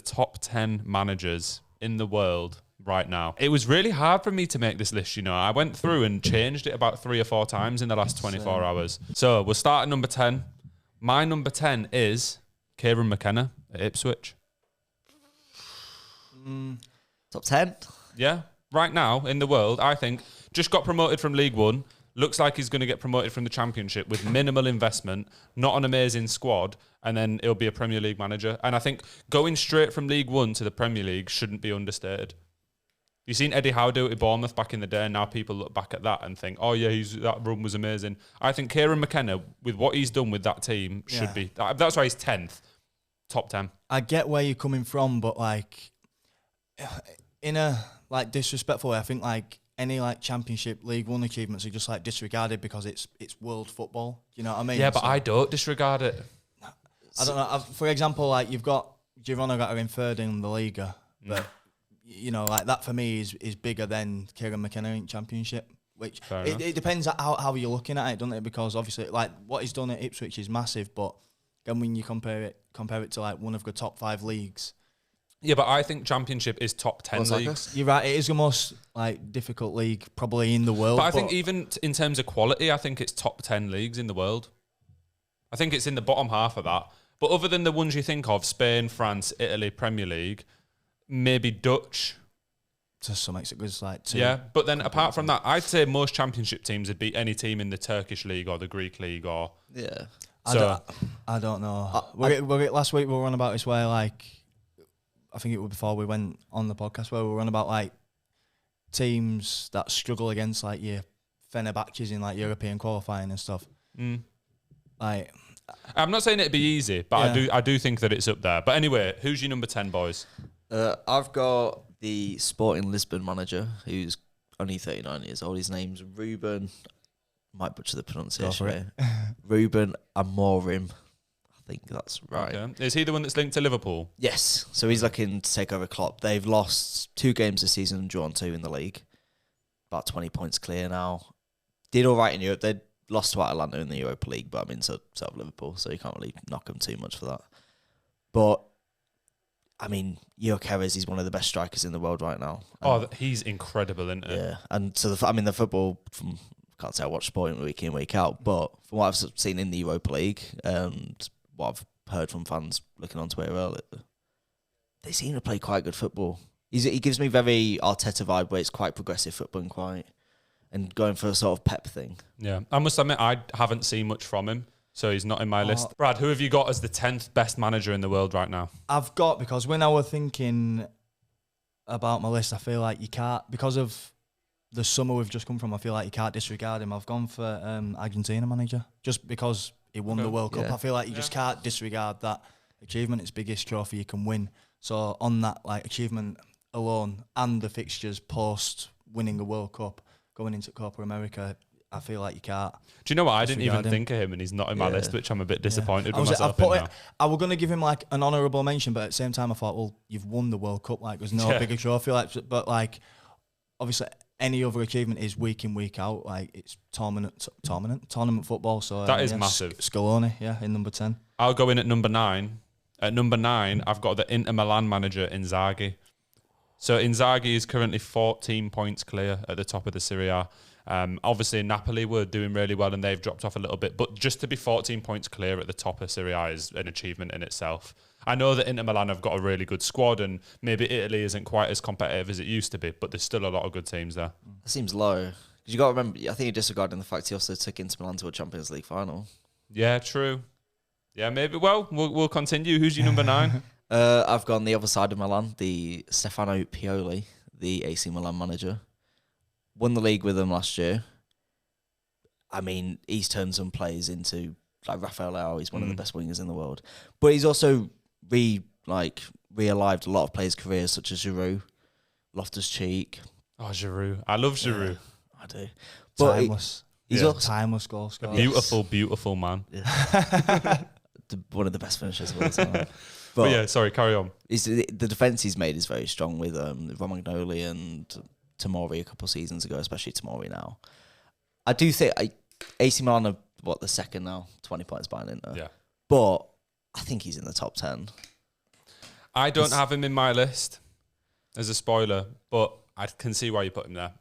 top 10 managers in the world right now. It was really hard for me to make this list, you know. I went through and changed it about 3 or 4 times in the last 24 hours. So we'll start at number 10. My number 10 is Kieran McKenna at Ipswich. Top 10? Yeah. Right now in the world, I think, just got promoted from League One. Looks like he's going to get promoted from the Championship with minimal investment, not an amazing squad, and then he'll be a Premier League manager. And I think going straight from League One to the Premier League shouldn't be understated. You've seen Eddie Howe do it at Bournemouth back in the day, and now people look back at that and think, oh yeah, that run was amazing. I think Kieran McKenna, with what he's done with that team, should be. That's why he's 10th, top 10. I get where you're coming from, but like, in a like disrespectful way, I think like any like Championship, League One achievements are just like disregarded because it's world football. You know what I mean? Yeah, but I don't disregard it. I don't know. For example, like you've got Girona that are in third in the Liga, but you know, like that for me is bigger than Kieran McKenna in Championship. Which it depends on how you're looking at it, doesn't it? Because obviously, like what he's done at Ipswich is massive, but then when you compare it to like one of the top 5 leagues. Yeah, but I think Championship is top 10 leagues. You're right. It is the most like difficult league probably in the world. But I think even in terms of quality, I think it's top 10 leagues in the world. I think it's in the bottom half of that. But other than the ones you think of, Spain, France, Italy, Premier League, maybe Dutch. To some extent, it was like 2. Yeah, but then apart from that, I'd say most Championship teams would beat any team in the Turkish league or the Greek league or. Yeah. So I don't know. Last week we were on about this where like. I think it was before we went on the podcast where we were on about like teams that struggle against like your Fenerbahçes in like European qualifying and stuff. Like, I'm not saying it'd be easy, but I do think that it's up there. But anyway, who's your number 10, boys? I've got the Sporting Lisbon manager who's only 39 years old. His name's Ruben. Might butcher the pronunciation here. Ruben Amorim. I think that's right. Okay. Is he the one that's linked to Liverpool? Yes. So he's looking to take over Klopp. They've lost 2 games this season and drawn 2 in the league. About 20 points clear now. Did all right in Europe. They lost to Atalanta in the Europa League, but I mean, so have Liverpool, so you can't really knock them too much for that. But, I mean, Gyökeres is one of the best strikers in the world right now. He's incredible, isn't he? Yeah. And so, the football, can't say I watch Sporting week in, week out, but from what I've seen in the Europa League and what I've heard from fans looking on Twitter earlier, they seem to play quite good football. He gives me very Arteta vibe where it's quite progressive football and going for a sort of pep thing. Yeah. I must admit, I haven't seen much from him, so he's not in my list. Brad, who have you got as the 10th best manager in the world right now? I've got, because when I was thinking about my list, I feel like you can't, because of the summer we've just come from, I feel like you can't disregard him. I've gone for Argentina manager, just because he won the World Cup. I feel like you just can't disregard that achievement. It's the biggest trophy you can win. So on that like achievement alone and the fixtures post winning the World Cup, going into Copa America, I feel like you can't. Do you know what? I didn't even think of him and he's not in my list, which I'm a bit disappointed with myself in now. I was going to give him like an honourable mention, but at the same time I thought, well, you've won the World Cup. Like there's no bigger trophy. Like, but like obviously any other achievement is week in, week out. Like it's tournament football. So that is massive. Scaloni, in number 10. I'll go in at number 9. At number 9, I've got the Inter Milan manager, Inzaghi. So Inzaghi is currently 14 points clear at the top of the Serie A. Obviously, Napoli were doing really well and they've dropped off a little bit. But just to be 14 points clear at the top of Serie A is an achievement in itself. I know that Inter Milan have got a really good squad and maybe Italy isn't quite as competitive as it used to be, but there's still a lot of good teams there. That seems low. Because you got to remember, I think you're disregarding the fact he also took Inter Milan to a Champions League final. Yeah, true. Yeah, maybe. Well, we'll continue. Who's your number 9? I've gone the other side of Milan, the Stefano Pioli, the AC Milan manager. Won the league with them last year. I mean, he's turned some players into, like Rafael Leao, he's one of the best wingers in the world. But he's also re-alived a lot of players' careers, such as Giroud, Loftus-Cheek. Oh, Giroud. I love Giroud. I do. But timeless. He's also timeless goal scorer. Beautiful, beautiful man. Yeah. One of the best finishers of all time. But yeah, sorry, carry on. The defence he's made is very strong with Romagnoli and Tomori a couple of seasons ago, especially Tomori now. I do think AC Milan are, the second now, 20 points behind Inter. Yeah. But I think he's in the top 10. I don't have him in my list as a spoiler, but I can see why you put him there.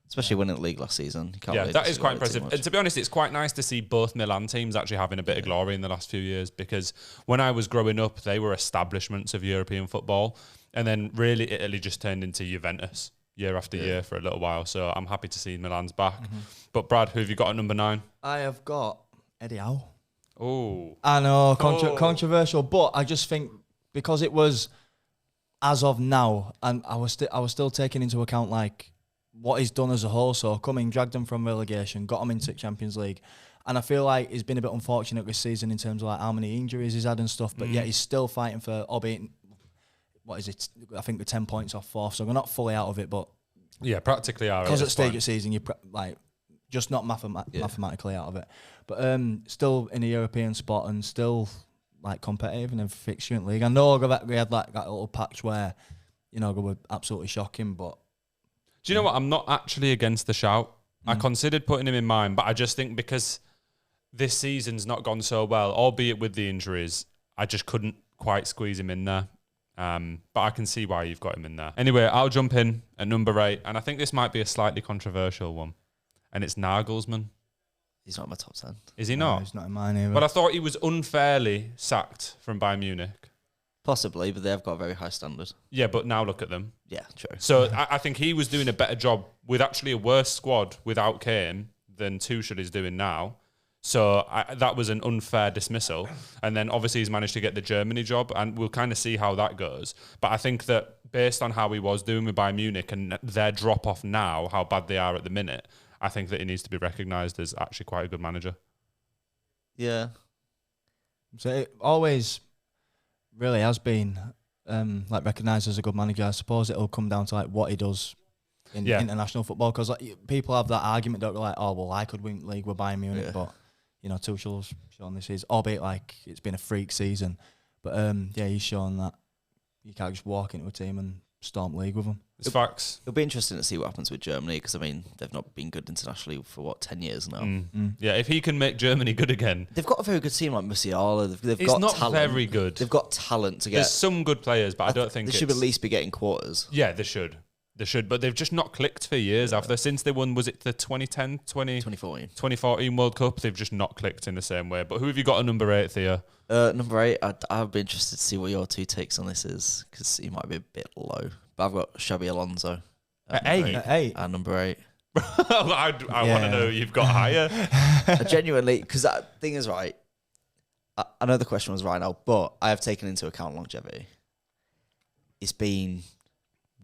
Especially winning the league last season. You can't Yeah, really that is quite disregard it too impressive. much. And to be honest, it's quite nice to see both Milan teams actually having a bit of glory in the last few years, because when I was growing up, they were establishments of European football. And then really Italy just turned into Juventus year after year for a little while. So I'm happy to see Milan's back. But Brad, who have you got at number 9? I have got Eddie Howe. Oh. I know, controversial, but I just think because it was as of now, and I was still taking into account like what he's done as a whole. So coming, dragged them from relegation, got them into Champions League, and I feel like he's been a bit unfortunate this season in terms of like how many injuries he's had and stuff. But yet he's still fighting for, albeit, what is it? I think the 10 points off 4th, so we're not fully out of it, but Yeah, practically are. because at stage of season you're like just not mathematically out of it, but still in a European spot and still like competitive in a fixture league. I know we had like that little patch where they were absolutely shocking, but Do you know what? I'm not actually against the shout. I considered putting him in mine, but I just think because this season's not gone so well, albeit with the injuries, I just couldn't quite squeeze him in there. But I can see why you've got him in there. Anyway, I'll jump in at number 8, and I think this might be a slightly controversial one, and it's Nagelsmann. He's not in my top 10. Is he no, not? he's not in mine either. But I thought he was unfairly sacked from Bayern Munich. Possibly, but they've got a very high standard. Yeah, but now look at them. Yeah, true. So I think he was doing a better job with actually a worse squad without Kane than Tuchel is doing now. So that was an unfair dismissal. And then obviously he's managed to get the Germany job, and we'll kind of see how that goes. But I think that based on how he was doing with Bayern Munich and their drop-off now, how bad they are at the minute, I think that he needs to be recognised as actually quite a good manager. Yeah. So it always really has been like recognised as a good manager. I suppose it'll come down to like what he does in international football, because like, people have that argument that like, oh well, I could win the league with Bayern Munich, but Tuchel's shown this is, albeit like it's been a freak season, but he's shown that you can't just walk into a team and storm league with them. It's facts. It'll be interesting to see what happens with Germany, because I mean they've not been good internationally for 10 years now. Yeah, if he can make Germany good again. They've got a very good team like Musiala. They've It's got not talent. very good. They've got talent to get. There's some good players, but I don't think they should at least be getting quarters. Yeah, they should. They should, but they've just not clicked for years after. Since they won, was it the 2014 World Cup? They've just not clicked in the same way. But who have you got at number 8, Theo? Number 8, I'd be interested to see what your 2 takes on this is, because he might be a bit low. But I've got Xabi Alonso. At 8? At 8? At number 8. I want to know who you've got higher. Genuinely, because that thing is right. I know the question was right now, but I have taken into account longevity. It's been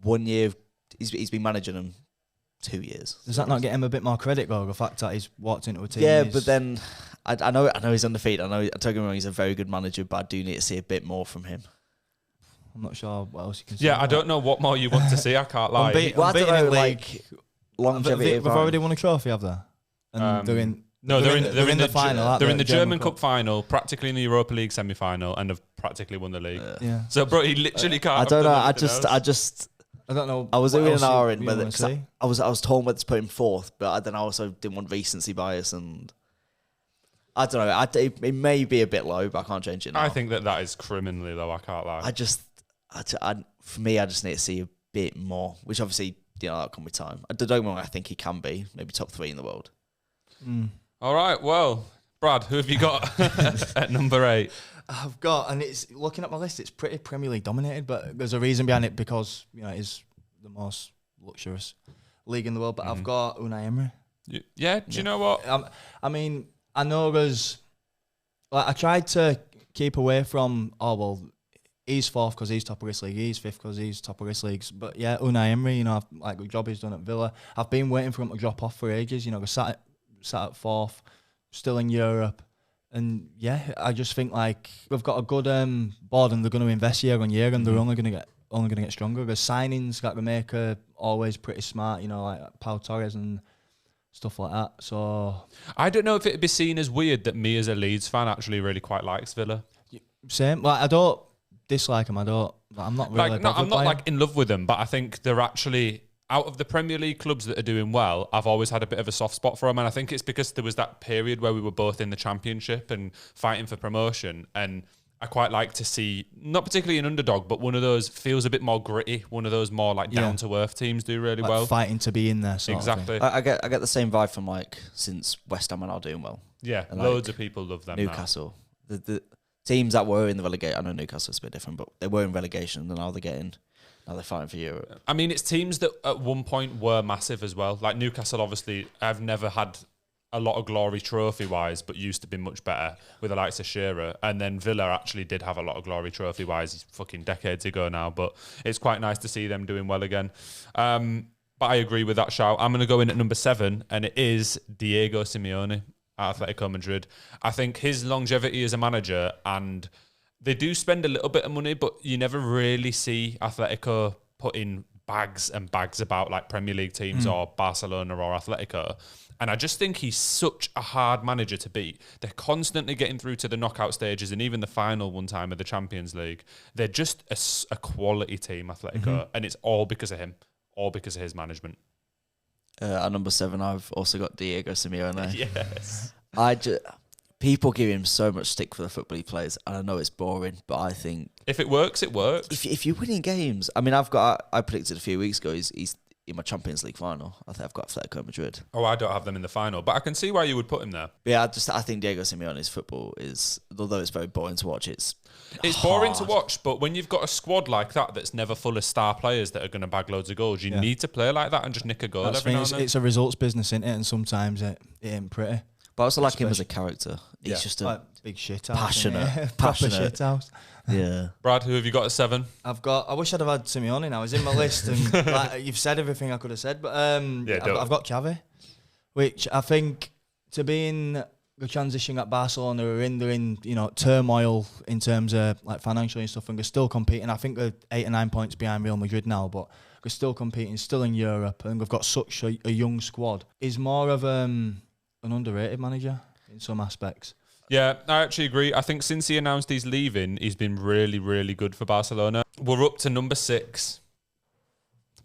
1 year. He's been managing them 2 years. Does that not get him a bit more credit, though, the fact that he's walked into a team? Yeah, but then I know he's undefeated. I know, don't get me wrong, he's a very good manager, but I do need to see a bit more from him. I'm not sure what else you can say. Yeah, I don't know what more you want to see. I can't lie. Unbeaten Well, I don't know, in like league. longevity. They've already won a trophy, have they? And they're in. No, they're in the final. aren't They're they, in the at German Cup final, practically in the Europa League semi-final, and have practically won the league. Yeah. So, bro, he literally can't. I have don't know. done I anything else. just. I don't know. I was what doing else an hour you in whether wanna say. I was told whether to put him 4th, but then I also didn't want recency bias, and I don't know. It may be a bit low, but I can't change it now. I think that is criminally low. I can't lie. For me, I just need to see a bit more, which obviously that'll come with time. I don't know. I think he can be maybe top 3 in the world. All right, well, Brad, who have you got at number 8? I've got, and it's looking at my list, it's pretty Premier League dominated, but there's a reason behind it, because it is the most luxurious league in the world. But I've got Unai Emery. Yeah, do you know what? I mean, I know there's like I tried to keep away from he's 4th because he's top of this league, he's 5th because he's top of this league. But yeah, Unai Emery, like the job he's done at Villa. I've been waiting for him to drop off for ages. They sat at 4th, still in Europe. And yeah, I just think like we've got a good board, and they're going to invest year on year, and they're only going to get stronger. The signings that they make are always pretty smart, like Pau Torres and stuff like that. So I don't know if it'd be seen as weird that me as a Leeds fan actually really quite likes Villa. Same. Like I don't dislike them. I'm not really I'm not like in love with them, but I think they're actually, out of the Premier League clubs that are doing well, I've always had a bit of a soft spot for them. And I think it's because there was that period where we were both in the Championship and fighting for promotion. And I quite like to see, not particularly an underdog, but one of those feels a bit more gritty. One of those more like down to earth teams do really like well. fighting to be in there. Exactly. I get the same vibe from like since West Ham are now doing well. Yeah, And, loads like, of people love them. Newcastle, the teams that were in the relegation. I know Newcastle's a bit different, but they were in relegation, and now they're fighting for Europe. Now. I mean, it's teams that at one point were massive as well. Like Newcastle, obviously, I've never had a lot of glory trophy-wise, but used to be much better with the likes of Shearer. And then Villa actually did have a lot of glory trophy-wise fucking decades ago now, but it's quite nice to see them doing well again. But I agree with that shout. I'm going to go in at number 7, and it is Diego Simeone at Atletico Madrid. I think his longevity as a manager, and they do spend a little bit of money, but you never really see Atletico putting bags and bags about like Premier League teams or Barcelona or Atletico. And I just think he's such a hard manager to beat. They're constantly getting through to the knockout stages and even the final one time of the Champions League. They're just a quality team, Atletico, and it's all because of him, all because of his management. At number 7, I've also got Diego Simeone. Yes. People give him so much stick for the football he plays, and I know it's boring, but I think If it works, it works. if you're winning games, I mean, I predicted a few weeks ago he's in my Champions League final. I think I've got Atletico Madrid. Oh, I don't have them in the final, but I can see why you would put him there. But yeah, I think Diego Simeone's football is, although it's very boring to watch, it's boring to hard. watch, but when you've got a squad like that that's never full of star players that are going to bag loads of goals, you need to play like that and just nick a goal That's every now and then. it's a results business, isn't it? And sometimes it ain't pretty. But I also like him as a character. He's just a Like big shit house. passionate, Proper passionate. shit house. Yeah. Brad, who have you got at 7? I wish I'd have had Simeone now. He's in my list, and like, you've said everything I could have said. But I've got Xavi, which I think to be in the transition at Barcelona, they're in turmoil in terms of like financially and stuff, and they're still competing. I think they're 8 or 9 points behind Real Madrid now, but they're still competing, still in Europe, and they've got such a young squad. He's more of an underrated manager in some aspects. Yeah, I actually agree. I think since he announced he's leaving, he's been really, really good for Barcelona. We're up to number 6.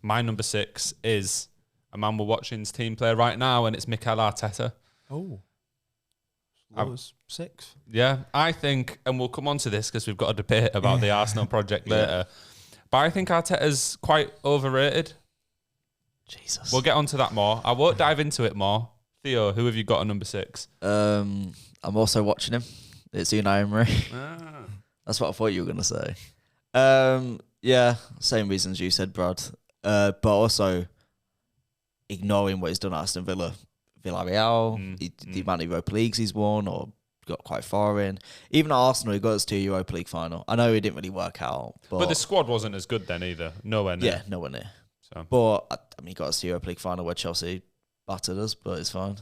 My number 6 is a man we're watching's team play right now, and it's Mikel Arteta. Oh. That was 6. Yeah, I think, and we'll come on to this because we've got a debate about the Arsenal project later, but I think Arteta's quite overrated. Jesus. We'll get onto that more. I won't dive into it more. Theo, who have you got at number 6? I'm also watching him. It's Unai Emery. That's what I thought you were going to say. Yeah, same reasons you said, Brad. But also ignoring what he's done at Aston Villa, Villarreal, the amount of Europa Leagues he's won or got quite far in. Even at Arsenal, he got us to a Europa League final. I know it didn't really work out. But the squad wasn't as good then either. Nowhere near. Yeah, nowhere near. So. But, I mean, he got us to the Europa League final where Chelsea battered us, but it's fine.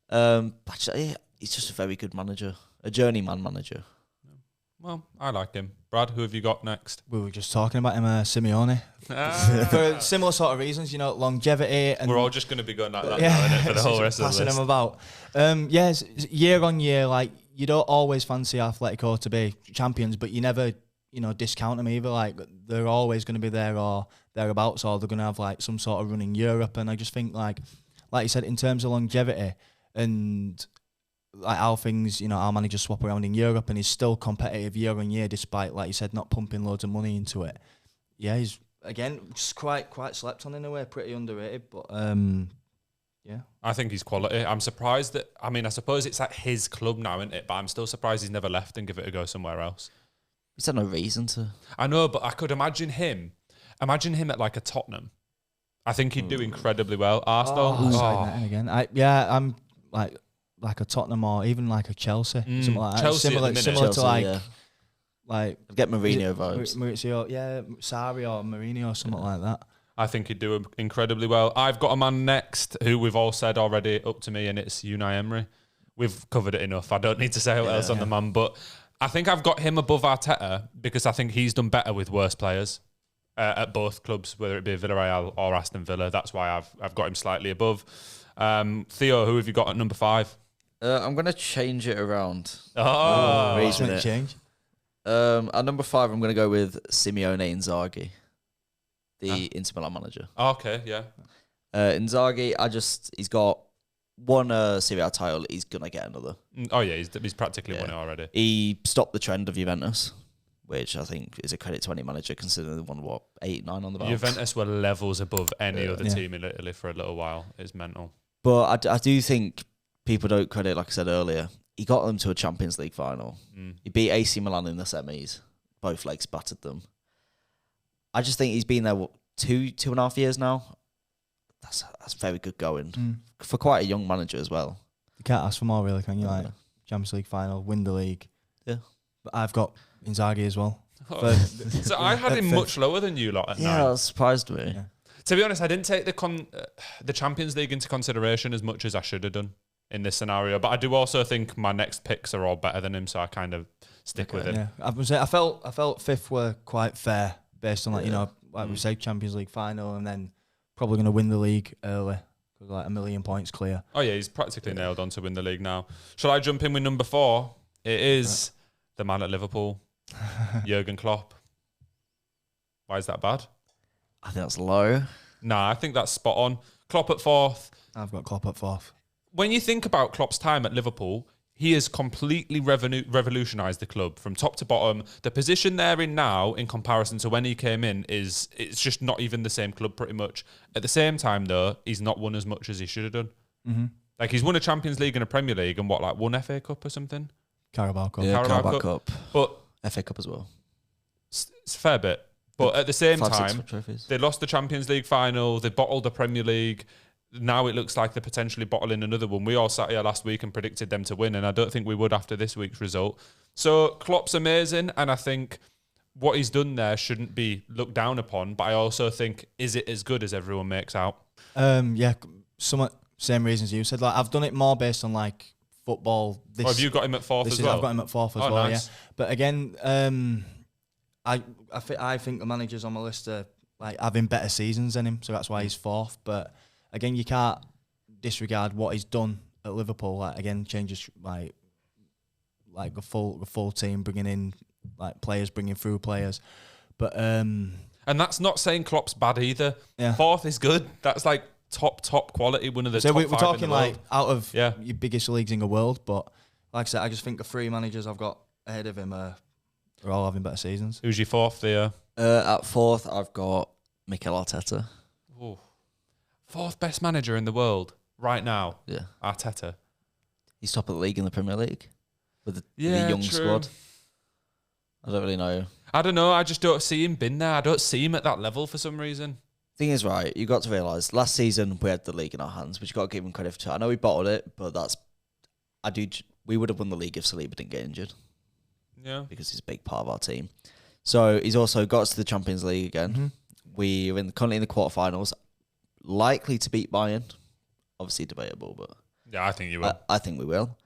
But yeah, he's just a very good manager. A journeyman manager. Well, I like him. Brad, who have you got next? We were just talking about him, Simeone. For similar sort of reasons, longevity. And we're all just going to be going like that now, innit, for the whole rest of the passing list. him about. Yes, year on year, like, you don't always fancy Atletico to be champions, but you never, discount them either. Like, they're always going to be there or thereabouts, or they're going to have, like, some sort of run in Europe. And I just think, like you said, in terms of longevity and like how things, our managers swap around in Europe, and he's still competitive year on year, despite, like you said, not pumping loads of money into it. Yeah, he's again just quite slept on in a way, pretty underrated. But yeah, I think he's quality. I'm surprised that. I mean, I suppose it's at his club now, isn't it? But I'm still surprised he's never left and give it a go somewhere else. He's had no reason to. I know, but I could imagine him. Imagine him at like a Tottenham. I think he'd do incredibly well. Arsenal. Again, I'm like a Tottenham or even like a Chelsea, something like that. Chelsea Similar Chelsea, to like, yeah. like I'd get Mourinho vibes. Maurizio, Sarri or Mourinho or something like that. I think he'd do incredibly well. I've got a man next who we've all said already up to me, and it's Unai Emery. We've covered it enough. I don't need to say what else on the man, but I think I've got him above Arteta because I think he's done better with worse players at both clubs, whether it be Villarreal or Aston Villa. That's why I've got him slightly above. Theo, who have you got at number 5? I'm going to change it around. Reason it. Change. At number 5, I'm going to go with Simeone Inzaghi, the Inter Milan manager. Okay, yeah. Inzaghi, he's got won a Serie A title, he's going to get another. Oh, yeah, he's practically won it already. He stopped the trend of Juventus, which I think is a credit to any manager, considering they won, 8, 9 on the belt. Juventus were levels above any other team in Italy for a little while. It's mental. But I do think people don't credit, like I said earlier, he got them to a Champions League final. He beat AC Milan in the semis. Both legs battered them. I just think he's been there, 2.5 years now. That's very good going for quite a young manager as well. You can't ask for more, really, can you? Like Champions League final, win the league. Yeah. But I've got Inzaghi as well. So I had him much lower than you lot at 9. Yeah, that surprised me. Yeah. To be honest, I didn't take the Champions League into consideration as much as I should have done in this scenario. But I do also think my next picks are all better than him, so I kind of stick with him. Yeah, I felt fifth were quite fair based on we say Champions League final, and then probably going to win the league early because like 1 million points clear. Oh yeah, he's practically nailed on to win the league now. Shall I jump in with number 4? It is the man at Liverpool, Jurgen Klopp. Why is that bad? I think that's low. Nah, I think that's spot on. Klopp at 4th. I've got Klopp at 4th. When you think about Klopp's time at Liverpool, he has completely revolutionised the club from top to bottom. The position they're in now, in comparison to when he came in, it's just not even the same club pretty much. At the same time, though, he's not won as much as he should have done. Mm-hmm. Like, he's won a Champions League and a Premier League and one FA Cup or something? Carabao Cup. Yeah, Carabao Cup. But FA Cup as well. It's a fair bit. But at the same 5, 6 time, trophies. they lost the Champions League final, they bottled the Premier League. Now it looks like they're potentially bottling another one. We all sat here last week and predicted them to win, and I don't think we would after this week's result. So Klopp's amazing, and I think what he's done there shouldn't be looked down upon, but I also think, is it as good as everyone makes out? Yeah, somewhat same reasons you said. Like, I've done it more based on like football. Or have you got him at 4th as well? I've got him at 4th as well, nice. Yeah. But again, I think the managers on my list are like having better seasons than him, so that's why he's 4th. But again, you can't disregard what he's done at Liverpool. Like, again, changes like the full team, bringing in like players, bringing through players. But and that's not saying Klopp's bad either. Yeah. 4th is good. That's like top quality. One of the top 5 we're in the talking world. like out of your biggest leagues in the world. But like I said, I just think the 3 managers I've got ahead of him are all having better seasons. Who's your 4th there? At 4th, I've got Mikel Arteta. Ooh. 4th best manager in the world right now. Yeah. Arteta. He's top of the league in the Premier League with the young squad. I don't really know. I don't know. I just don't see him been there. I don't see him at that level for some reason. Thing is, right, you got to realise, last season we had the league in our hands, but you got to give him credit for it. I know we bottled it, but we would have won the league if Saliba didn't get injured. Yeah. Because he's a big part of our team. So he's also got us to the Champions League again. Mm-hmm. We're currently in the quarterfinals, likely to beat Bayern. Obviously debatable, but yeah, I think you will. I think we will.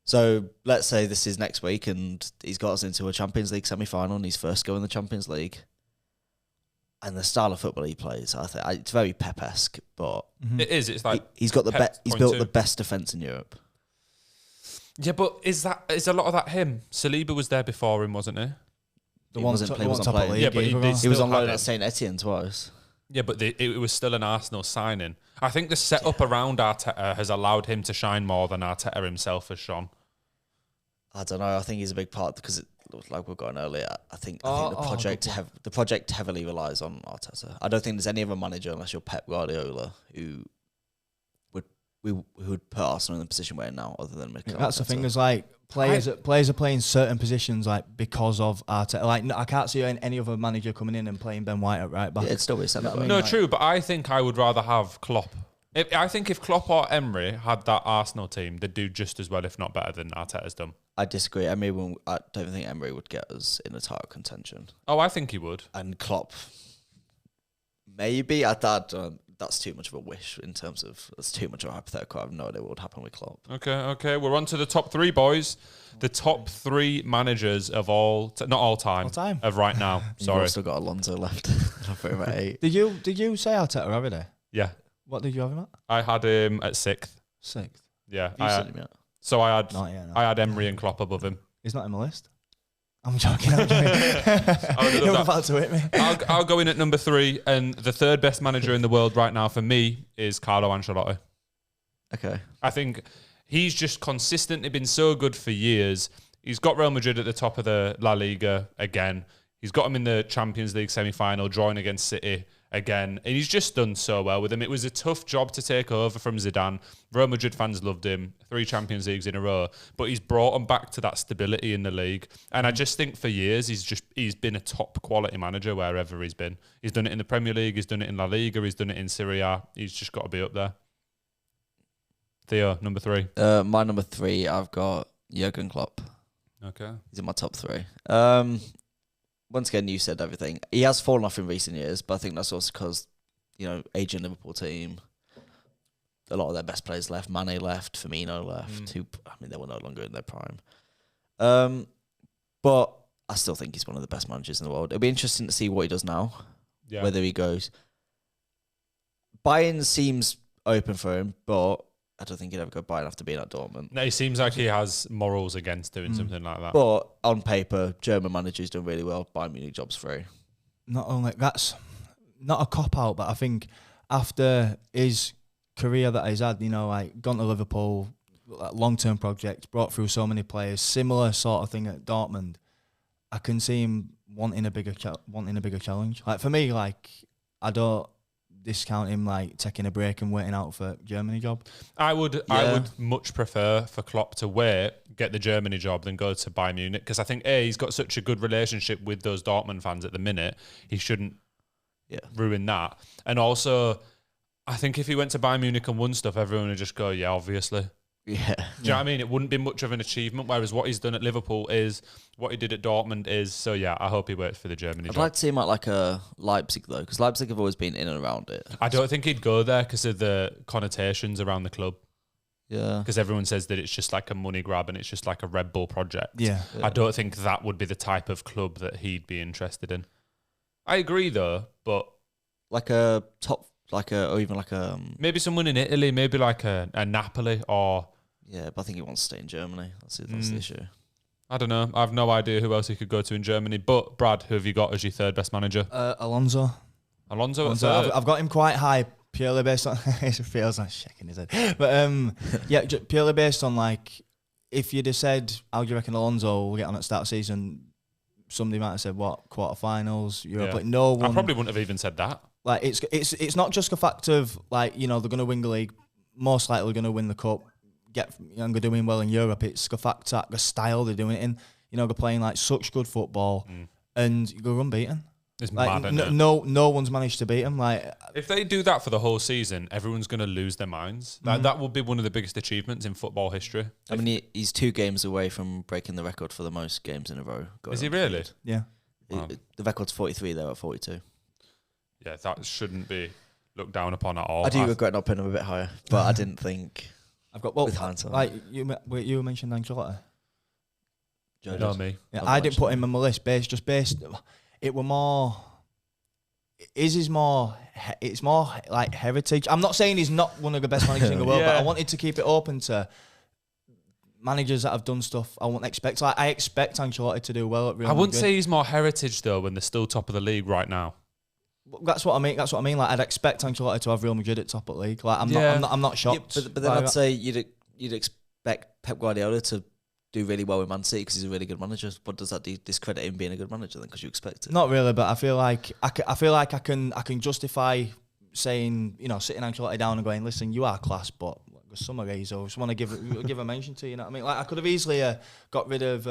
So let's say this is next week and he's got us into a Champions League semi-final and he's first go in the Champions League. And the style of football he plays, I think it's very Pep-esque, but it is. It's like he's got he's built the best defence in Europe. Yeah, but is a lot of that him? Saliba was there before him, wasn't he? He wasn't playing. Yeah, but he was on loan at St Etienne twice. Yeah, but it was still an Arsenal signing. I think the setup around Arteta has allowed him to shine more than Arteta himself has shone. I don't know. I think he's a big part because it looked like we were going earlier. I think the project heavily relies on Arteta. I don't think there's any other manager unless you're Pep Guardiola who would put Arsenal in the position we're in now, other than Mikel Arteta. That's the thing. There's like players are playing certain positions like because of Arteta. Like I can't see any other manager coming in and playing Ben White at right back. Yeah, it'd still be centre back. No, true, but I think I would rather have Klopp. I think if Klopp or Emery had that Arsenal team, they'd do just as well, if not better, than Arteta's done. I disagree. I don't think Emery would get us in the title contention. Oh, I think he would. And Klopp, maybe. That's too much of a wish in terms of... That's too much of a hypothetical. I have no idea what would happen with Klopp. Okay. We're on to the top 3, boys. The top 3 managers of not all time. Of right now. Sorry. You've still got Alonso left. I'll put him at 8. Did you say Arteta already? Yeah. What did you have him at? I had him at 6th. 6th? Yeah. You said him yet? So I had Emery and Klopp above him. He's not in my list. I'm joking. You're about to hit me. I'll go in at number 3, and the 3rd best manager in the world right now for me is Carlo Ancelotti. Okay. I think he's just consistently been so good for years. He's got Real Madrid at the top of the La Liga again. He's got him in the Champions League semi-final, drawing against City again. And he's just done so well with him. It was a tough job to take over from Zidane. Real Madrid fans loved him. 3 Champions Leagues in a row. But he's brought them back to that stability in the league. And I just think for years, he's been a top quality manager wherever he's been. He's done it in the Premier League. He's done it in La Liga. He's done it in Serie A. He's just got to be up there. Theo, number 3. My number 3, I've got Jurgen Klopp. Okay. He's in my top 3. Once again, you said everything. He has fallen off in recent years, but I think that's also because, aging Liverpool team, a lot of their best players left. Mane left, Firmino left. They were no longer in their prime. But I still think he's one of the best managers in the world. It'll be interesting to see what he does now, whether he goes. Bayern seems open for him, but I don't think he'd ever go Bayern after being at Dortmund. No, he seems like he has morals against doing something like that. But on paper, German manager's done really well. Bayern Munich job's free. Not only that's not a cop out, but I think after his career that he's had, gone to Liverpool, long term project, brought through so many players, similar sort of thing at Dortmund. I can see him wanting a bigger challenge. Like for me, I don't discount him taking a break and waiting out for Germany job. I would much prefer for Klopp to wait, get the Germany job, than go to Bayern Munich, because I think he's got such a good relationship with those Dortmund fans at the minute. He shouldn't ruin that. And also, I think if he went to Bayern Munich and won stuff, everyone would just go, yeah, obviously. Yeah. Do you know what I mean? It wouldn't be much of an achievement, whereas what he's done at Liverpool is what he did at Dortmund is. So, yeah, I hope he waits for the Germany job. I'd like to see him at a Leipzig, though, because Leipzig have always been in and around it. I don't think he'd go there because of the connotations around the club. Yeah. Because everyone says that it's just like a money grab and it's just like a Red Bull project. Yeah. I don't think that would be the type of club that he'd be interested in. I agree, though, but... maybe someone in Italy, maybe like a Napoli or... Yeah, but I think he wants to stay in Germany. That's the issue. I don't know. I have no idea who else he could go to in Germany. But, Brad, who have you got as your third best manager? Alonso. Alonso at third? I've got him quite high, purely based on... it feels like shaking his head. But, purely based on, if you'd have said, how do you reckon Alonso will get on at the start of the season, somebody might have said, what, quarterfinals, Europe? Yeah. But no one... I probably wouldn't have even said that. It's not just a fact of, they're going to win the league, most likely going to win the cup, they're doing well in Europe. It's the fact that the style they're doing it in. They're playing such good football, and you go unbeaten. It's mad, isn't it? No one's managed to beat them. If they do that for the whole season, everyone's going to lose their minds. That would be one of the biggest achievements in football history. I mean, he's 2 games away from breaking the record for the most games in a row. Is he really? Yeah. Wow. The record's 43. They're at 42. Yeah, that shouldn't be looked down upon at all. I do regret not putting him a bit higher, but I didn't think. I've got with hindsight. you mentioned Ancelotti. No, me. Yeah, I didn't put him on my list based. It were more. It's more like heritage. I'm not saying he's not one of the best managers in the world, but I wanted to keep it open to managers that have done stuff I wouldn't expect. I expect Ancelotti to do well at Real Madrid. I woun't say he's more heritage though when they're still top of the league right now. That's what I mean. I'd expect Ancelotti to have Real Madrid at top of the league. I'm not shocked. Yeah, but then I'd say you'd expect Pep Guardiola to do really well with Man City because he's a really good manager. But does that discredit him being a good manager then? Because you expect it. Not really, but I feel like I can justify saying, sitting Ancelotti down and going, listen, you are class, but some of these I just want to give a mention to. You know what I mean? I could have easily got rid of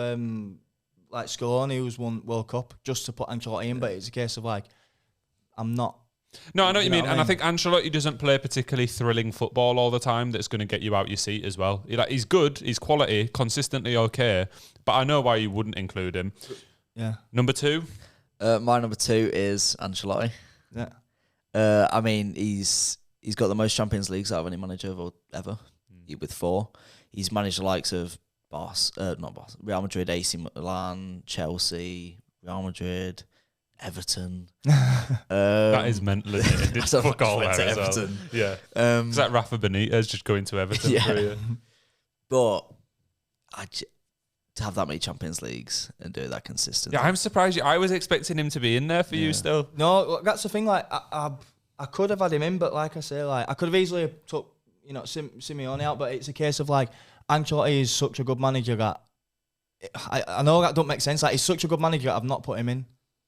Scaloni, who's won World Cup, just to put Ancelotti in. But it's a case of I'm not. No, I know what you mean. And I think Ancelotti doesn't play particularly thrilling football all the time that's going to get you out your seat as well. He's good, he's quality, consistently okay, but I know why you wouldn't include him. Yeah. Number 2? My number 2 is Ancelotti. Yeah. I mean, he's got the most Champions Leagues out of any manager ever, with 4. He's managed the likes of Real Madrid, AC Milan, Chelsea, Real Madrid, Everton. That is mental, isn't it? Fuck all there as well. Yeah. Is that Rafa Benitez just going to Everton for a year? But to have that many Champions Leagues and do that consistently. Yeah, I'm surprised. I was expecting him to be in there for you still. No, that's the thing. I could have had him in, but like I say, I could have easily took Simeone out, but it's a case of like Ancelotti is such a good manager that I know that don't make sense. Like he's such a good manager that I've not put him in.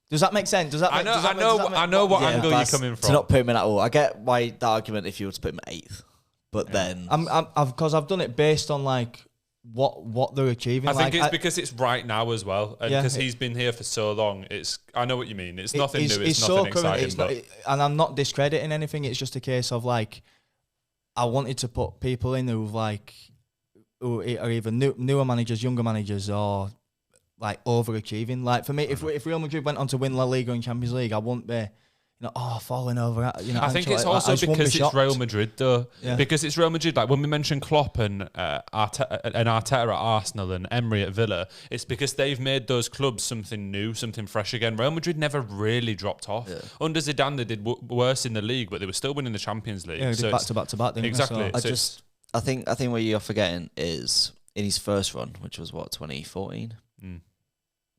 Does that make sense? I know what angle you're coming from. To not put him in at all. I get why that argument if you were to put him 8th, but then I've done it based on like what they're achieving. I think it's because it's right now as well, and because he's been here for so long. I know what you mean. It's nothing new. It's nothing exciting. And I'm not discrediting anything. It's just a case of like I wanted to put people in who are either newer managers, younger managers, or like overachieving. Like for me, if Real Madrid went on to win La Liga and Champions League, I wouldn't be, falling over. I think it's also because it's Real Madrid, though. Yeah. Because it's Real Madrid. Like when we mentioned Klopp and Arteta at Arsenal and Emery at Villa, it's because they've made those clubs something new, something fresh again. Real Madrid never really dropped off. Yeah. Under Zidane, they did worse in the league, but they were still winning the Champions League. Yeah, so back to back. Exactly. So I think what you're forgetting is in his first run, which was 2014.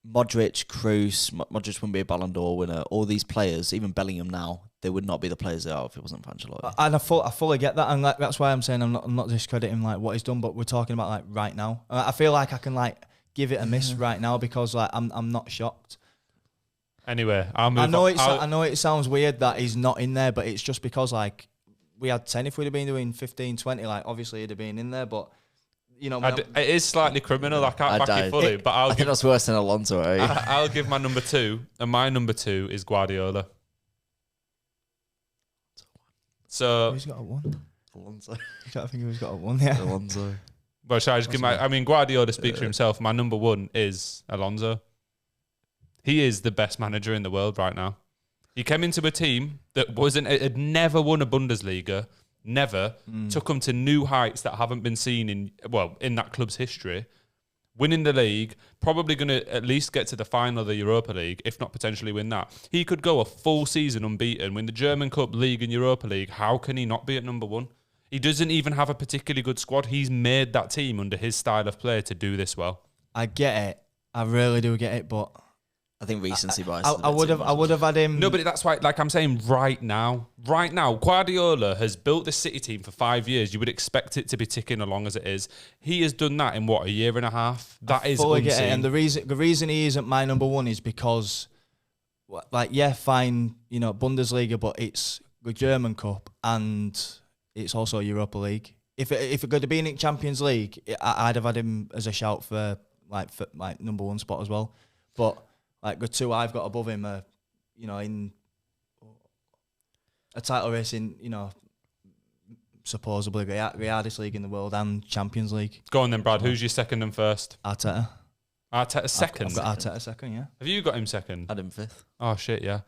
Modric, Kroos, Modric wouldn't be a Ballon d'Or winner. All these players, even Bellingham now, they would not be the players they are if it wasn't for Ancelotti. And I fully get that, and like, that's why I'm saying I'm not discrediting like what he's done, but we're talking about like right now. I feel like I can like give it a miss right now because like I'm not shocked. Anyway, I'll move. I know it sounds weird that he's not in there, but it's just because like we had 10. If we'd have been doing 15, 20, like obviously he'd have been in there, but. It is slightly criminal. I can't back it fully, but I think that's worse than Alonso. I'll give my number 2, and my number 2 is Guardiola. So who's got a 1? Alonso. I think who's got a 1? Yeah, Alonso. Well, shall I just give my? I mean, Guardiola speaks for himself. My number 1 is Alonso. He is the best manager in the world right now. He came into a team that had never won a Bundesliga. Never took them to new heights that haven't been seen in that club's history. Winning the league, probably going to at least get to the final of the Europa League, if not potentially win that. He could go a full season unbeaten, win the German Cup, League and Europa League. How can he not be at number 1? He doesn't even have a particularly good squad. He's made that team under his style of play to do this well. I get it. I really do get it, but I think recency bias. I would have had him. No, but that's why, like I'm saying, right now, Guardiola has built the City team for 5 years. You would expect it to be ticking along as it is. He has done that in a year and a half. That is fully unseen. Get it. And the reason he isn't my number 1 is because, fine, Bundesliga, but it's the German Cup and it's also Europa League. If it could have been in Champions League, I'd have had him as a shout for number 1 spot as well. But like the 2 I've got above him are, in a title race in, supposedly the hardest league in the world and Champions League. Go on then, Brad. Who's your second and first? Arteta. Arteta second? I've got Arteta second, yeah. Have you got him second? I had him 5th. Oh, shit, yeah.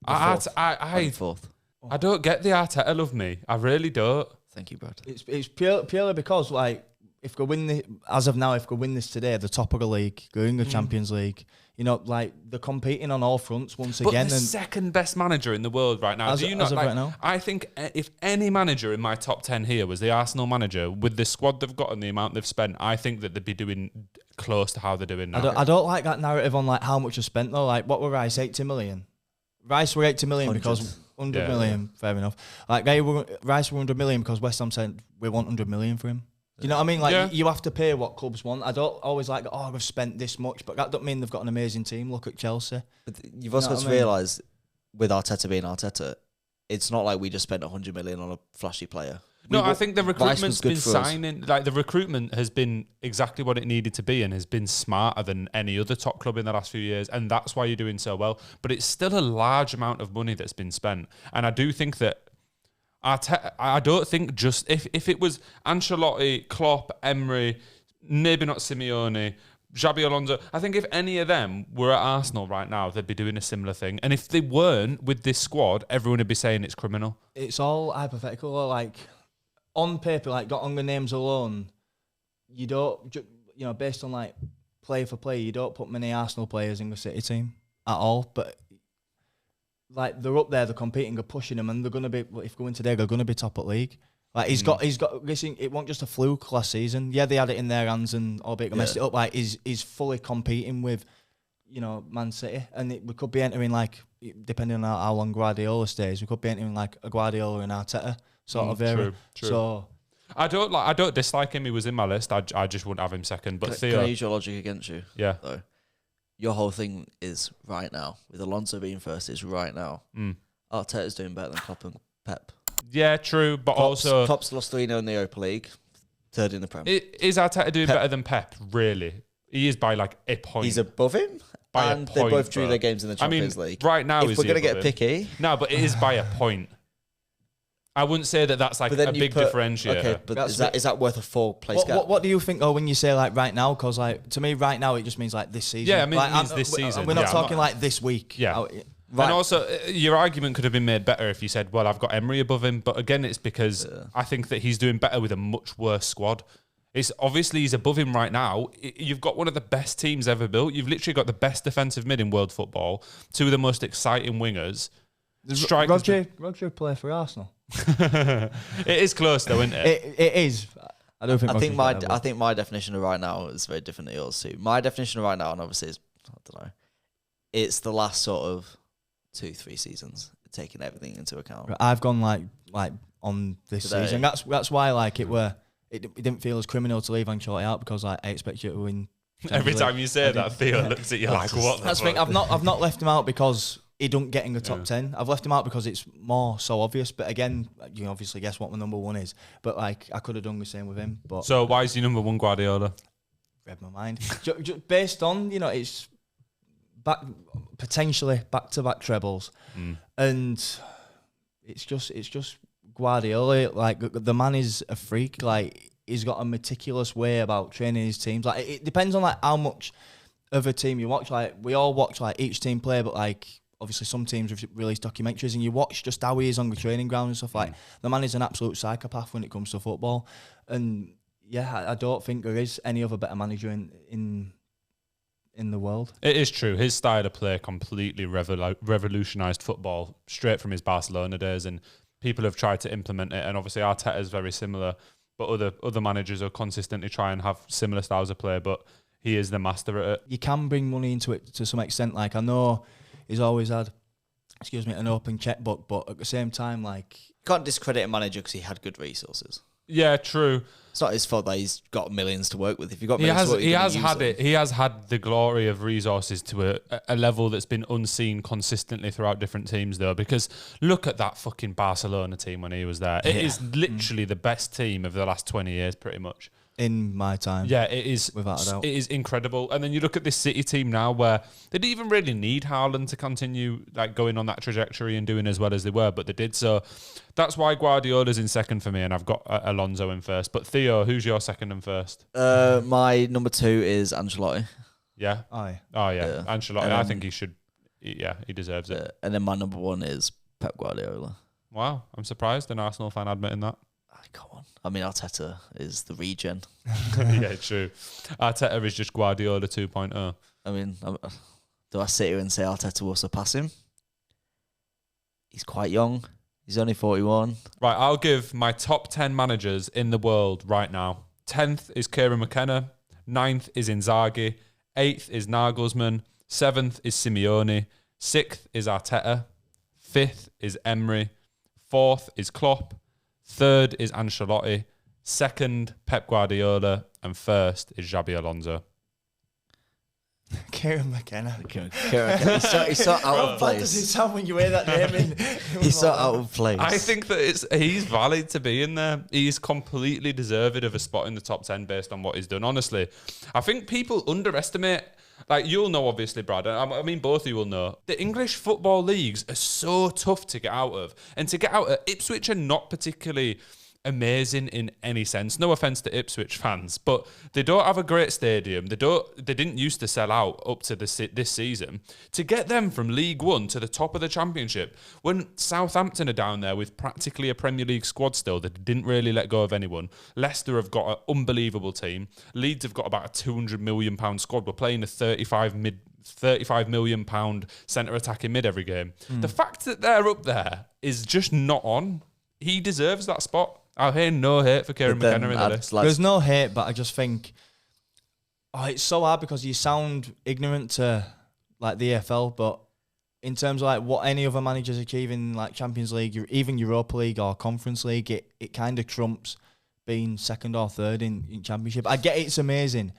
I 4th. I don't get the Arteta love me. I really don't. Thank you, Brad. It's purely because, like, if we win if we win this today, the top of the league, going in the Champions League, they're competing on all fronts once again. But the second best manager in the world right now. Right now? I think if any manager in my top 10 here was the Arsenal manager, with the squad they've got and the amount they've spent, I think that they'd be doing close to how they're doing now. I don't like that narrative on like how much was spent though. Like what were Rice, 80 million? Rice were 80 million because 100 million, fair enough. Like Rice were 100 million because West Ham said we want 100 million for him. You know what I mean? Like you have to pay what clubs want. I don't always like, we've spent this much, but that doesn't mean they've got an amazing team. Look at Chelsea. But you've also got to realise, with Arteta being Arteta, it's not like we just spent 100 million on a flashy player. I think the recruitment's been signing. Like the recruitment has been exactly what it needed to be and has been smarter than any other top club in the last few years, and that's why you're doing so well. But it's still a large amount of money that's been spent, and I do think that. I don't think just if it was Ancelotti, Klopp, Emery, maybe not Simeone, Xabi Alonso, I think if any of them were at Arsenal right now, they'd be doing a similar thing. And if they weren't with this squad, everyone would be saying it's criminal. It's all hypothetical. Like on paper, like got on the names alone, you don't, based on like player for player, you don't put many Arsenal players in the City team at all. But like they're up there, they're competing, they're pushing them, and they're gonna be. If going today, they're gonna be top at league. Like he's got. Listen, it wasn't just a fluke last season. Yeah, they had it in their hands, and albeit they messed it up. Like he's fully competing with, Man City, and we could be entering like, depending on how long Guardiola stays, we could be entering like a Guardiola and Arteta sort of era. True. So I don't dislike him. He was in my list. I just wouldn't have him second. But Can I Theo, use your logic against you? yeah, Though your whole thing is right now with Alonso being first is right now. Arteta's doing better than Klopp and Pep. yeah, true. But also, Klopp's lost 3-0 in the Europa League, third in the Premier. Is Arteta doing better than Pep? Really? He is by like a point. He's above him, By a and they point, both drew bro. their games in the Champions League. Right now, if we're going to get picky, no, but it is by a point. I wouldn't say that that's like but then a big differentiator. Okay, but That's is that worth a 4-place gap? What do you think though when you say like right now? Because like to me, right now it just means like this season. Yeah, I mean, like, it means this season. We're not Yeah, talking like this week. Yeah. Right. And also, your argument could have been made better if you said, well, I've got Emery above him. But again, it's because I think that he's doing better with a much worse squad. It's obviously he's above him right now. You've got one of the best teams ever built. You've literally got the best defensive mid in world football, two of the most exciting wingers. Roger play for Arsenal. It is close though, isn't it? It is. I don't think. I think my definition of right now is very different to yours too. My definition of right now, and obviously, is I don't know. It's the last sort of 2-3 seasons, taking everything into account. I've gone like on this Today. season. That's why like it didn't feel as criminal to leave Ancelotti out because like I expect you to win. Every time you say that, Theo looks at you like, what the That's the fuck? thing. I've not left him out because he don't get in the top 10. I've left him out because it's more so obvious. But again, you obviously guess what my number one is. But like I could have done the same with him. But So why is your number one Guardiola? read my mind. Based on it's potentially back-to-back trebles, and it's just Guardiola. Like the man is a freak. Like he's got a meticulous way about training his teams. Like it depends on like how much of a team you watch. Like we all watch like each team play, but like obviously some teams have released documentaries and you watch just how he is on the training ground and stuff. Like the man is an absolute psychopath when it comes to football, and yeah, I don't think there is any other better manager in the world. It is true. His style of play completely revolutionised football straight from his Barcelona days, and people have tried to implement it. And obviously Arteta is very similar, but other managers are consistently trying to have similar styles of play, but he is the master at it. You can bring money into it to some extent. Like I know he's always had, an open checkbook, but at the same time, like Can't discredit a manager because he had good resources. Yeah, true. It's not his fault that he's got millions to work with. If you've got He millions to work with, he you're has gonna use had them. it. He has had the glory of resources to a level that's been unseen consistently throughout different teams, though. Because look at that fucking Barcelona team when he was there. It is literally the best team of the last 20 years, pretty much. in my time. Yeah, it is. Without a doubt. It is incredible. And then you look at this City team now, where they didn't even really need Haaland to continue like going on that trajectory and doing as well as they were, but they did. So that's why Guardiola's in second for me, and I've got Alonso in first. But Theo, who's your second and first? My number 2 is Ancelotti. Yeah. Aye. Oh yeah, Yeah. Ancelotti. I think he should. Yeah, he deserves it. And then my number 1 is Pep Guardiola. Wow, I'm surprised an Arsenal fan admitting that. Come on. I mean, Arteta is the regen. Yeah, true. Arteta is just Guardiola 2.0. I mean, do I sit here and say Arteta will surpass him? He's quite young. He's only 41. Right, I'll give my top 10 managers in the world right now. 10th is Kieran McKenna. 9th is Inzaghi. 8th is Nagelsmann. 7th is Simeone. 6th is Arteta. 5th is Emery. 4th is Klopp. 3rd is Ancelotti. 2nd, Pep Guardiola. And 1st is Xabi Alonso. Kieran McKenna. He's so out of How bad does it place. sound when you hear that name? He's so out of place. I think that he's valid to be in there. He's completely deserved of a spot in the top 10 based on what he's done. Honestly, I think people underestimate. Like, you'll know, obviously, Brad. I mean, both of you will know. The English football leagues are so tough to get out of. And to get out of, Ipswich are not particularly amazing in any sense. No offense to Ipswich fans, but they don't have a great stadium. They didn't used to sell out up to this season. To get them from League One to the top of the Championship, when Southampton are down there with practically a Premier League squad still that didn't really let go of anyone. Leicester have got an unbelievable team. Leeds have got about a £200 million squad. We're playing a £35 million centre attacking mid every game. The fact that they're up there is just not on. He deserves that spot. I hear no hate for Kieran McKenna in the list. There's no hate, but I just think it's so hard because you sound ignorant to like the EFL, but in terms of like what any other managers achieve in like Champions League, even Europa League or Conference League, it kind of trumps being second or third in Championship. I get it's amazing.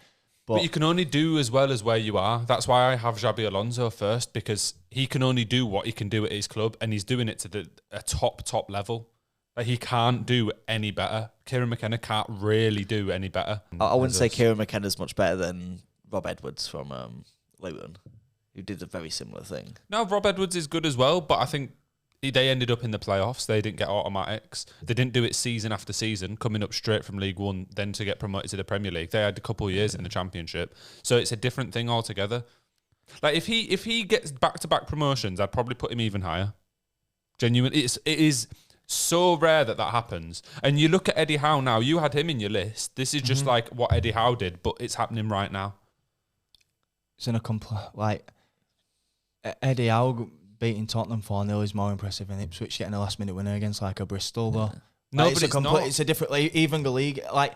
But you can only do as well as where you are. That's why I have Xabi Alonso first, because he can only do what he can do at his club, and he's doing it to a top level. Like, he can't do any better. Kieran McKenna can't really do any better. I wouldn't say Kieran McKenna's much better than Rob Edwards from Luton, who did a very similar thing. No, Rob Edwards is good as well, but I think they ended up in the playoffs. They didn't get automatics. They didn't do it season after season, coming up straight from League One, then to get promoted to the Premier League. They had a couple of years in the Championship. So it's a different thing altogether. Like, if he gets back-to-back promotions, I'd probably put him even higher. Genuinely. It is so rare that happens. And you look at Eddie Howe now. You had him in your list. This is just like what Eddie Howe did, but it's happening right now. It's in a Eddie Howe beating Tottenham 4-0 is more impressive than Ipswich getting a last-minute winner against like a Bristol, though. No, like, but it's not. It's a different, like, even the league. Like,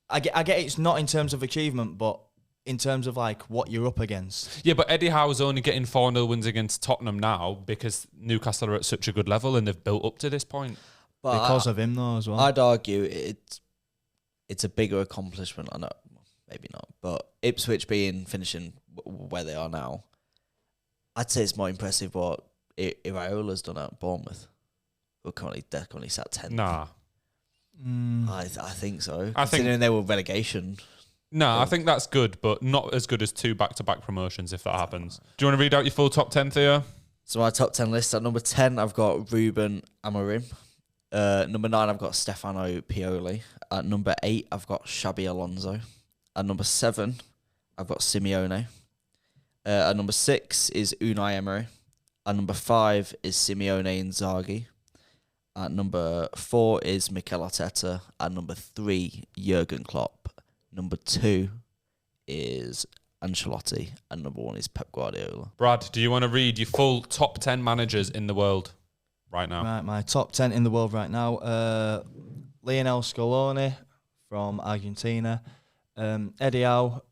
I get it's not in terms of achievement, but in terms of like what you're up against. Yeah, but Eddie Howe's only getting 4-0 wins against Tottenham now because Newcastle are at such a good level and they've built up to this point. But because of him, though, as well. I'd argue it's a bigger accomplishment. I know, maybe not, but Ipswich finishing where they are now, I'd say it's more impressive what Iraola's done at Bournemouth. They're currently sat 10th. Nah. I think so. I think considering they were relegation. No, I think that's good, but not as good as 2 back-to-back promotions if that happens. Do you want to read out your full top 10, Theo? So my top 10 list, at number 10, I've got Ruben Amorim. Number 9, I've got Stefano Pioli. At number 8, I've got Xabi Alonso. At number 7, I've got Simeone. At number 6 is Unai Emery. At number 5 is Simeone Inzaghi. At number 4 is Mikel Arteta. At number 3, Jurgen Klopp. Number 2 is Ancelotti. And number 1 is Pep Guardiola. Brad, do you want to read your full top 10 managers in the world right now? Right, my top 10 in the world right now. Lionel Scaloni from Argentina. Eddie Howe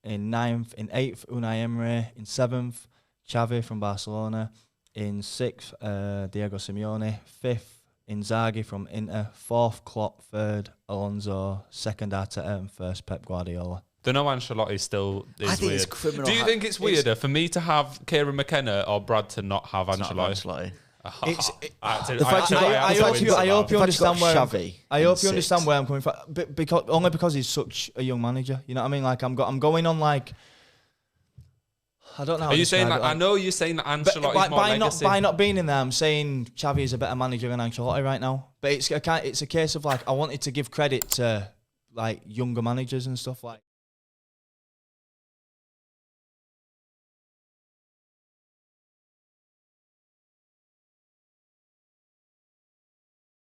in 9th. In 8th, Unai Emery. In 7th, Xavi from Barcelona. In 6th, Diego Simeone. 5th, Inzaghi from Inter. 4th, Klopp. 3rd, Alonso. 2nd, Arteta. And 1st, Pep Guardiola. The no Ancelotti still is I think weird. it's criminal. Do you think it's weirder for me to have Kieran McKenna or Brad to not have Ancelotti? I hope you understand where I'm coming from. Because he's such a young manager. You know what I mean? Like I'm going on like. I don't know. Are you saying that? I know you're saying that Ancelotti's more legacy. By not being in there, I'm saying Xavi is a better manager than Ancelotti right now. But it's a case of like I wanted to give credit to like younger managers and stuff like.